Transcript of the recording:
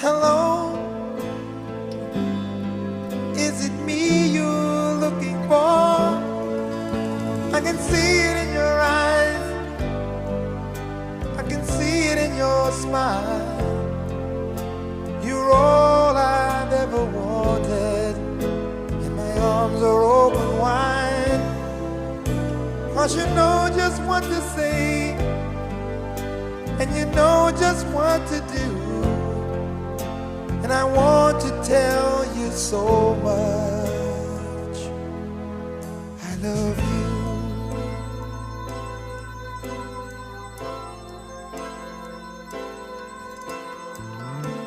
Hello, is it me you're looking for? I can see it in your eyes, I can see it in your smile. You're all I've ever wanted, and my arms are open wide. 'Cause you know just what to say, and you know just what to do. And I want to tell you so much.